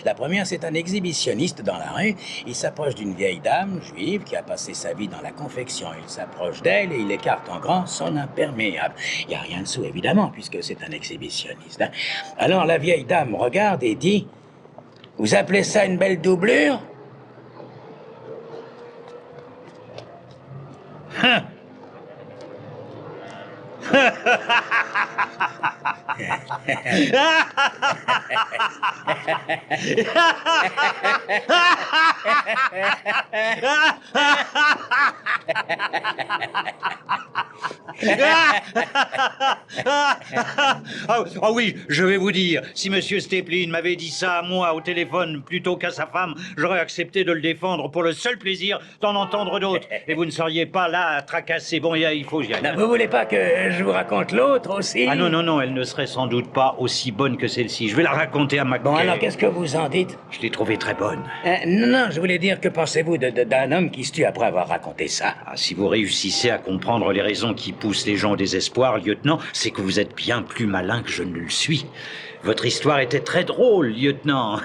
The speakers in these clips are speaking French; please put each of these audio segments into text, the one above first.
La première, c'est un exhibitionniste dans la rue. Il s'approche d'une vieille dame juive qui a passé sa vie dans la confection. Il s'approche d'elle et il écarte en grand son imperméable. Il n'y a rien dessous, évidemment, puisque c'est un exhibitionniste. Hein. Alors la vieille dame regarde et dit... Vous appelez ça une belle doublure? Hein? Ah oui, je vais vous dire, si Monsieur Stépline m'avait dit ça à moi au téléphone plutôt qu'à sa femme, j'aurais accepté de le défendre pour le seul plaisir d'en entendre d'autres. Et vous ne seriez pas là à tracasser. Bon, il faut y aller. Vous voulez pas que je vous raconte l'autre aussi? Ah non, elle ne serait sans doute pas aussi bonne que celle-ci. Je vais la raconter à ma... Bon, alors qu'est-ce que vous en dites? Je l'ai trouvée très bonne. Non, je voulais dire, que pensez-vous d'un homme qui se tue après avoir raconté ça? Ah, si vous réussissez à comprendre les raisons qui poussent les gens au désespoir, lieutenant, c'est que vous êtes bien plus malin que je ne le suis. Votre histoire était très drôle, lieutenant.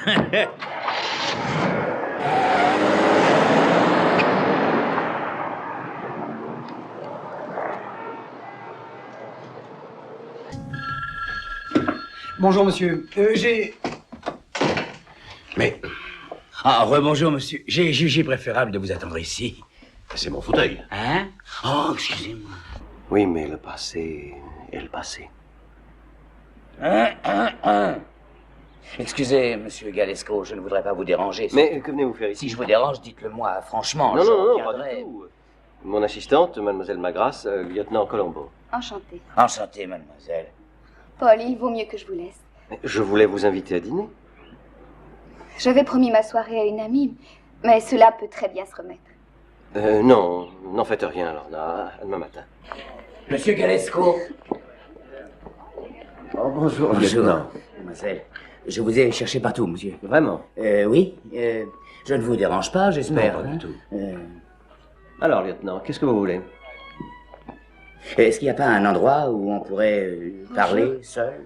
Bonjour, monsieur. J'ai... Mais... Ah, rebonjour, monsieur. J'ai jugé préférable de vous attendre ici. C'est mon fauteuil. Hein? Oh, excusez-moi. Oui, mais le passé est le passé. Excusez, monsieur Galesco, je ne voudrais pas vous déranger. Mais que venez-vous faire ici? Si je vous dérange, dites-le-moi franchement. Non, pas du tout. Mon assistante, mademoiselle Magras, lieutenant Colombo. Enchantée. Enchanté, mademoiselle. Paul, il vaut mieux que je vous laisse. Je voulais vous inviter à dîner. J'avais promis ma soirée à une amie, mais cela peut très bien se remettre. Non, n'en faites rien, Lorna. À demain matin. Monsieur Galesco. Oh, bonjour, Bonjour, lieutenant. mademoiselle. Je vous ai cherché partout, monsieur. Vraiment? Oui. Je ne vous dérange pas, j'espère. Non, pas du tout. Alors, lieutenant, qu'est-ce que vous voulez? Est-ce qu'il n'y a pas un endroit où on pourrait parler seul?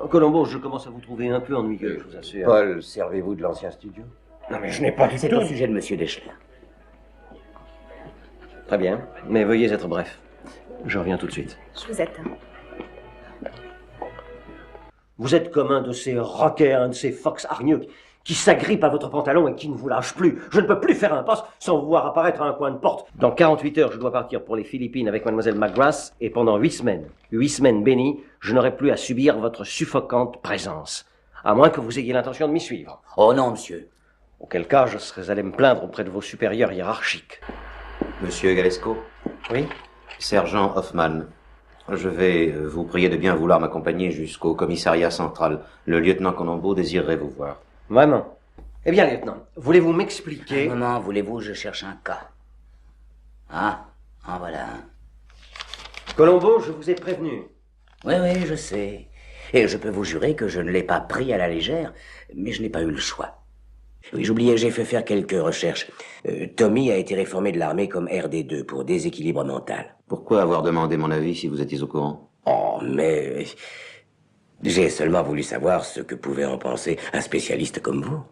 Colombo, je commence à vous trouver un peu ennuyeux, je vous assure. Paul, servez-vous de l'ancien studio? Non, mais je n'ai pas du C'est tout. au sujet de monsieur Deschler. Très bien, mais veuillez être bref. Je reviens tout de suite. Je vous attends. Vous êtes comme un de ces rockers, un de ces fox hargneux qui s'agrippent à votre pantalon et qui ne vous lâchent plus. Je ne peux plus faire un pas sans vous voir apparaître à un coin de porte. Dans 48 heures, je dois partir pour les Philippines avec mademoiselle McGrath et pendant 8 semaines bénies, je n'aurai plus à subir votre suffocante présence. À moins que vous ayez l'intention de m'y suivre. Oh non, monsieur. Auquel cas, je serais allé me plaindre auprès de vos supérieurs hiérarchiques. Monsieur Galesco? Oui? Sergent Hoffman. Je vais vous prier de bien vouloir m'accompagner jusqu'au commissariat central. Le lieutenant Colombo désirerait vous voir. Vraiment? Eh bien, lieutenant, voulez-vous m'expliquer... Maman, voulez-vous, je cherche un cas. Ah, voilà. Colombo, je vous ai prévenu. Oui, je sais. Et je peux vous jurer que je ne l'ai pas pris à la légère, mais je n'ai pas eu le choix. Oui, j'oubliais, j'ai fait faire quelques recherches. Tommy a été réformé de l'armée comme RD2 pour déséquilibre mental. Pourquoi avoir demandé mon avis si vous étiez au courant? Oh, mais... J'ai seulement voulu savoir ce que pouvait en penser un spécialiste comme vous.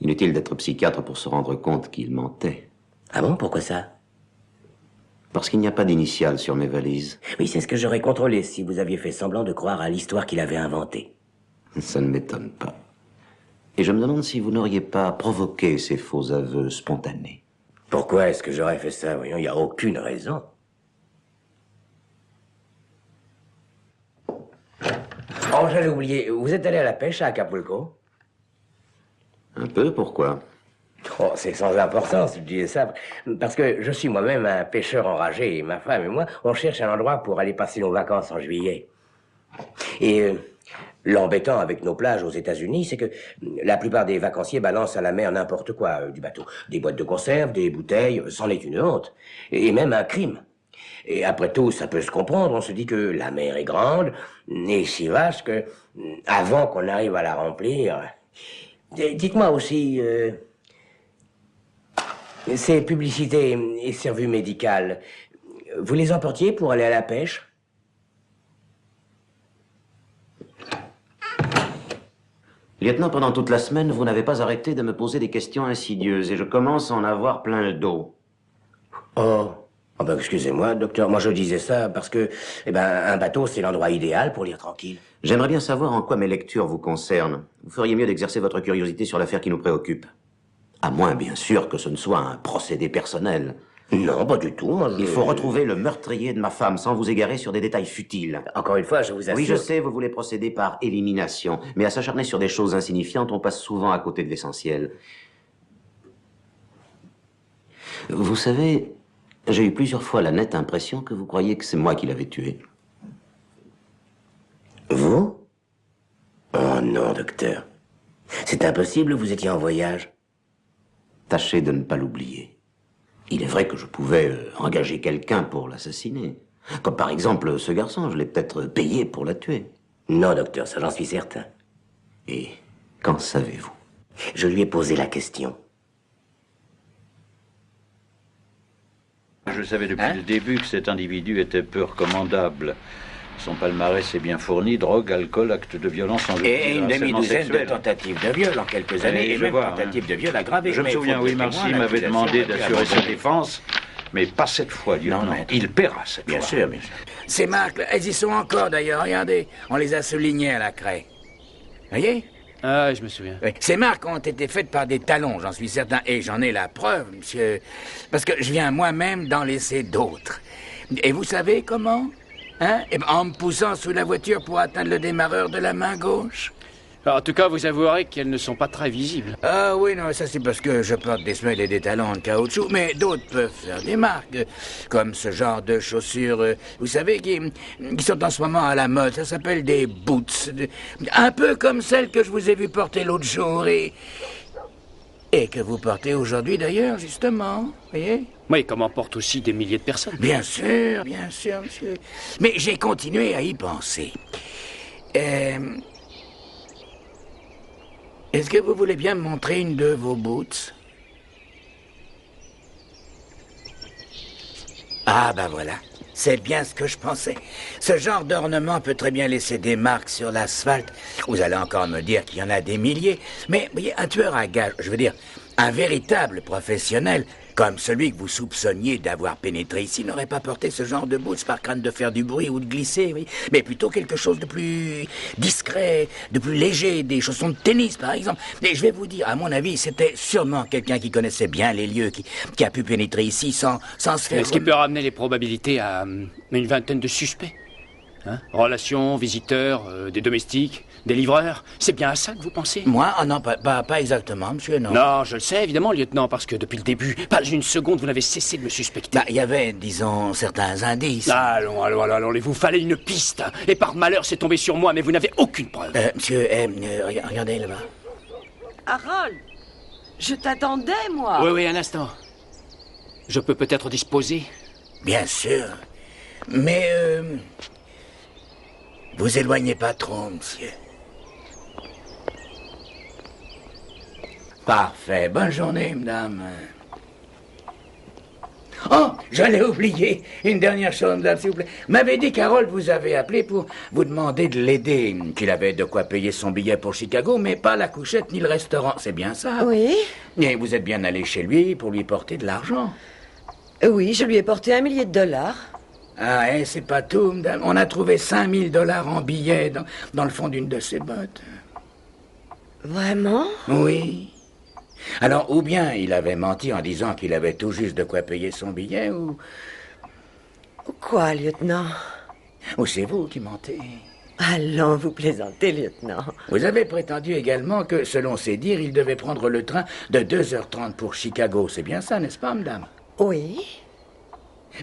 Inutile d'être psychiatre pour se rendre compte qu'il mentait. Ah bon, pourquoi ça? Parce qu'il n'y a pas d'initiales sur mes valises. Oui, c'est ce que j'aurais contrôlé si vous aviez fait semblant de croire à l'histoire qu'il avait inventée. Ça ne m'étonne pas. Et je me demande si vous n'auriez pas provoqué ces faux aveux spontanés. Pourquoi est-ce que j'aurais fait ça? Voyons, il n'y a aucune raison. Oh, j'allais oublier. Vous êtes allé à la pêche à Acapulco? Un peu, pourquoi? Oh, c'est sans importance, je disais ça, parce que je suis moi-même un pêcheur enragé, et ma femme et moi, on cherche un endroit pour aller passer nos vacances en juillet. Et l'embêtant avec nos plages aux États-Unis, c'est que la plupart des vacanciers balancent à la mer n'importe quoi du bateau. Des boîtes de conserve, des bouteilles, c'en est une honte. Et même un crime. Et après tout, ça peut se comprendre, on se dit que la mer est grande, et si vaste que, avant qu'on arrive à la remplir... Dites-moi aussi, ces publicités et services médicales, vous les emportiez pour aller à la pêche? Lieutenant, pendant toute la semaine, vous n'avez pas arrêté de me poser des questions insidieuses et je commence à en avoir plein le dos. Oh, oh ben excusez-moi, docteur, moi je disais ça parce que, eh ben, un bateau, c'est l'endroit idéal pour lire tranquille. J'aimerais bien savoir en quoi mes lectures vous concernent. Vous feriez mieux d'exercer votre curiosité sur l'affaire qui nous préoccupe. À moins, bien sûr, que ce ne soit un procédé personnel. Non, pas du tout, moi je... Il faut retrouver le meurtrier de ma femme sans vous égarer sur des détails futiles. Encore une fois, je vous assure... Oui, je sais, vous voulez procéder par élimination. Mais à s'acharner sur des choses insignifiantes, on passe souvent à côté de l'essentiel. Vous savez, j'ai eu plusieurs fois la nette impression que vous croyez que c'est moi qui l'avais tué. Vous? Oh non, docteur. C'est impossible, vous étiez en voyage. Tâchez de ne pas l'oublier. Il est vrai que je pouvais engager quelqu'un pour l'assassiner. Comme par exemple ce garçon, je l'ai peut-être payé pour la tuer. Non, docteur, ça j'en suis certain. Et qu'en savez-vous? Je lui ai posé la question. Je savais depuis le début que cet individu était peu recommandable. Son palmarès est bien fourni, drogue, alcool, actes de violence en Et une demi-douzaine de sexuel. tentatives de viol en quelques années, et je même vois, tentatives de viol aggravées. Je me Mais souviens, faute oui, de Marcy témoins, m'avait l'accusation demandé a été d'assurer sa abandonnée. défense, mais pas cette fois, lieutenant. non. Il paiera cette Bien fois. sûr, bien sûr. Ces marques, elles y sont encore d'ailleurs, regardez. On les a soulignées à la craie. Voyez? Ah, je me souviens. Oui. Ces marques ont été faites par des talons, j'en suis certain. Et j'en ai la preuve, monsieur. Parce que je viens moi-même d'en laisser d'autres. Et vous savez comment? Hein? Eh ben, en me poussant sous la voiture pour atteindre le démarreur de la main gauche. Alors, en tout cas, vous avouerez qu'elles ne sont pas très visibles. Ah oui, non, ça c'est parce que je porte des semelles et des talons en caoutchouc, mais d'autres peuvent faire des marques, comme ce genre de chaussures, vous savez, qui sont en ce moment à la mode, ça s'appelle des boots, un peu comme celles que je vous ai vu porter l'autre jour et que vous portez aujourd'hui d'ailleurs, justement, voyez? Oui, comme en portent aussi des milliers de personnes. Bien sûr, monsieur. Mais j'ai continué à y penser. Est-ce que vous voulez bien me montrer une de vos boots? Ah, ben voilà. C'est bien ce que je pensais. Ce genre d'ornement peut très bien laisser des marques sur l'asphalte. Vous allez encore me dire qu'il y en a des milliers. Mais, vous voyez, un tueur à gages, je veux dire, un véritable professionnel, comme celui que vous soupçonniez d'avoir pénétré ici, n'aurait pas porté ce genre de boots par crainte de faire du bruit ou de glisser, oui. Mais plutôt quelque chose de plus discret, de plus léger, des chaussons de tennis, par exemple. Et je vais vous dire, à mon avis, c'était sûrement quelqu'un qui connaissait bien les lieux, qui a pu pénétrer ici sans se faire... Ce qui peut ramener les probabilités à une vingtaine de suspects. Hein? Relations, visiteurs, des domestiques, des livreurs. C'est bien à ça que vous pensez? Moi? Ah non, pas exactement, monsieur, non. Non, je le sais, évidemment, lieutenant, parce que depuis le début, pas une seconde, vous n'avez cessé de me suspecter. Bah, il y avait, disons, certains indices. Allons, il vous fallait une piste. Et par malheur, c'est tombé sur moi, mais vous n'avez aucune preuve. Monsieur, regardez là-bas. Harold, je t'attendais, moi. Oui, un instant. Je peux peut-être disposer? Bien sûr. Mais, vous éloignez pas trop, monsieur. Parfait. Bonne journée, madame. Oh, j'allais oublier une dernière chose, madame, s'il vous plaît. M'avait dit qu'Harold vous avait appelé pour vous demander de l'aider, qu'il avait de quoi payer son billet pour Chicago, mais pas la couchette ni le restaurant. C'est bien ça? Oui. Et vous êtes bien allé chez lui pour lui porter de l'argent? Oui, je lui ai porté $1 million. Ah, c'est pas tout, madame. On a trouvé $5 000 en billets dans le fond d'une de ses bottes. Vraiment? Oui. Alors, ou bien il avait menti en disant qu'il avait tout juste de quoi payer son billet, ou Quoi, lieutenant? c'est vous qui mentez. Allons, vous plaisantez, lieutenant. Vous avez prétendu également que, selon ses dires, il devait prendre le train de 2h30 pour Chicago. C'est bien ça, n'est-ce pas, madame? Oui.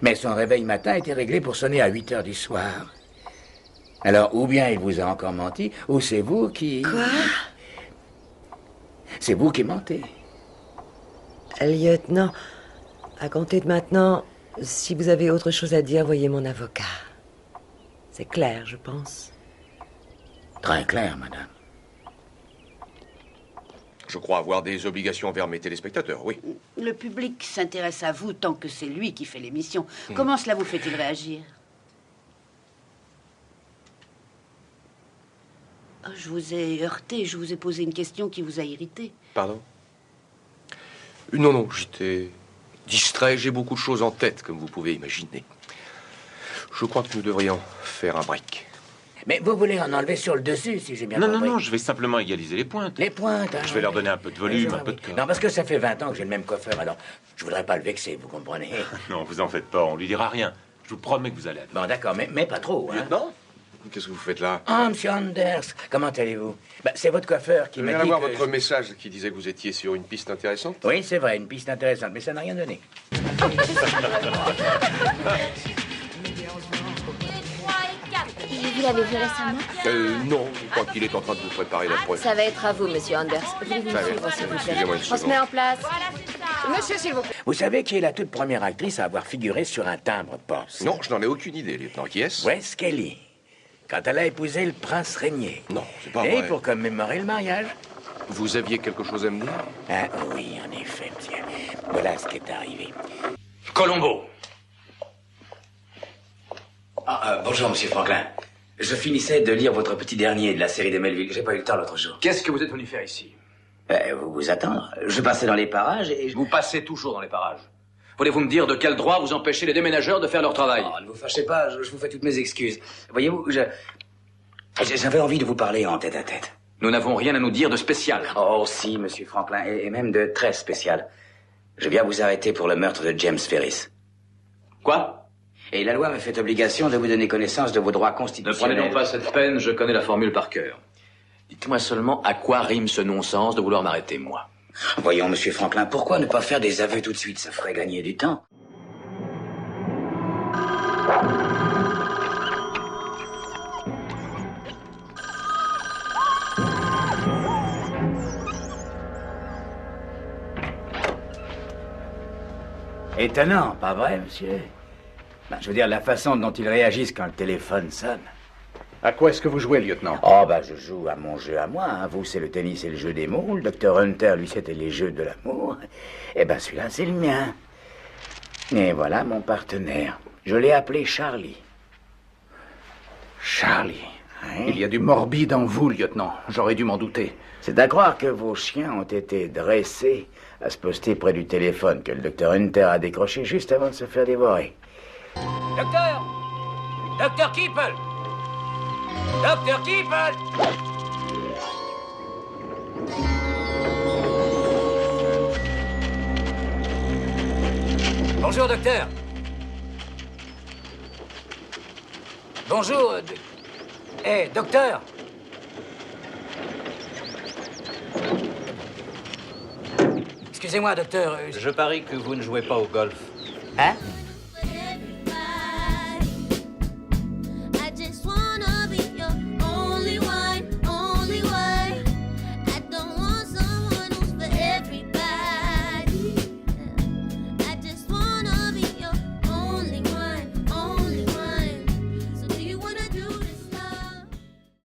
Mais son réveil matin était réglé pour sonner à 8h du soir. Alors, ou bien il vous a encore menti, ou c'est vous qui... Quoi? C'est vous qui mentez. Lieutenant, à compter de maintenant, si vous avez autre chose à dire, voyez mon avocat. C'est clair, je pense. Très clair, madame. Je crois avoir des obligations envers mes téléspectateurs, oui. Le public s'intéresse à vous tant que c'est lui qui fait l'émission. Comment cela vous fait-il réagir? Oh, je vous ai heurté, je vous ai posé une question qui vous a irrité. Pardon? Non, non, j'étais distrait, j'ai beaucoup de choses en tête, comme vous pouvez imaginer. Je crois que nous devrions faire un break. Mais vous voulez en enlever sur le dessus, si j'ai bien Non, compris. non, non, je vais simplement égaliser les pointes. Les pointes, hein, Je vais leur donner un peu de volume, un peu de corps. Non, parce que ça fait 20 ans que j'ai le même coiffeur, alors je voudrais pas le vexer, vous comprenez? Non, vous en faites pas, on lui dira rien. Je vous promets que vous allez. Bon, d'accord, mais pas trop, hein? Lieutenant? Qu'est-ce que vous faites là? Ah, monsieur Anders, comment allez-vous? C'est votre coiffeur qui Je m'a viens dit d'avoir que... votre message qui disait que vous étiez sur une piste intéressante. Oui, c'est vrai, une piste intéressante, mais ça n'a rien donné. Vous l'avez vu récemment? Non, je crois qu'il est en train de vous préparer la preuve. Ça va être à vous, monsieur Anders. Voulez-vous me suivre, s'il vous plaît? Excusez-moi une On se seconde. met en place. Monsieur, s'il vous plaît. Vous savez qui est la toute première actrice à avoir figuré sur un timbre de poste? Non, je n'en ai aucune idée, lieutenant. Qui est-ce? Grace Kelly, quand elle a épousé le prince régnier. Non, c'est pas Et vrai. pour commémorer le mariage. Vous aviez quelque chose à me dire? Ah oui, en effet, monsieur. Voilà ce qui est arrivé. Colombo. Bonjour, monsieur Franklin. Je finissais de lire votre petit dernier de la série de Melville. J'ai pas eu le temps l'autre jour. Qu'est-ce que vous êtes venu faire ici? Vous attendre. Je passais dans les parages et... Vous passez toujours dans les parages. Voulez-vous me dire de quel droit vous empêchez les déménageurs de faire leur travail? Oh, ne vous fâchez pas, je vous fais toutes mes excuses. Voyez-vous, j'avais envie de vous parler en tête-à-tête. Nous n'avons rien à nous dire de spécial. Oh, si, monsieur Franklin, et même de très spécial. Je viens vous arrêter pour le meurtre de James Ferris. Quoi? Et la loi me fait obligation de vous donner connaissance de vos droits Ne constitutionnels. prenez donc pas cette peine, je connais la formule par cœur. Dites-moi seulement à quoi rime ce non-sens de vouloir m'arrêter, moi. Voyons, monsieur Franklin, pourquoi ne pas faire des aveux tout de suite? Ça ferait gagner du temps. Étonnant, pas vrai, monsieur? Je veux dire, la façon dont ils réagissent quand le téléphone sonne. À quoi est-ce que vous jouez, lieutenant? Oh, je joue à mon jeu à moi. Hein. Vous, c'est le tennis et le jeu des mots. Le docteur Hunter, lui, c'était les jeux de l'amour. Eh ben, celui-là, c'est le mien. Et voilà mon partenaire. Je l'ai appelé Charlie. Charlie. Hein? Il y a du morbide en vous, lieutenant. J'aurais dû m'en douter. C'est à croire que vos chiens ont été dressés à se poster près du téléphone que le docteur Hunter a décroché juste avant de se faire dévorer. Docteur! Docteur Keeple! Docteur Keeple! Bonjour, docteur. Bonjour. Docteur. Excusez-moi, docteur. Je parie que vous ne jouez pas au golf. Hein?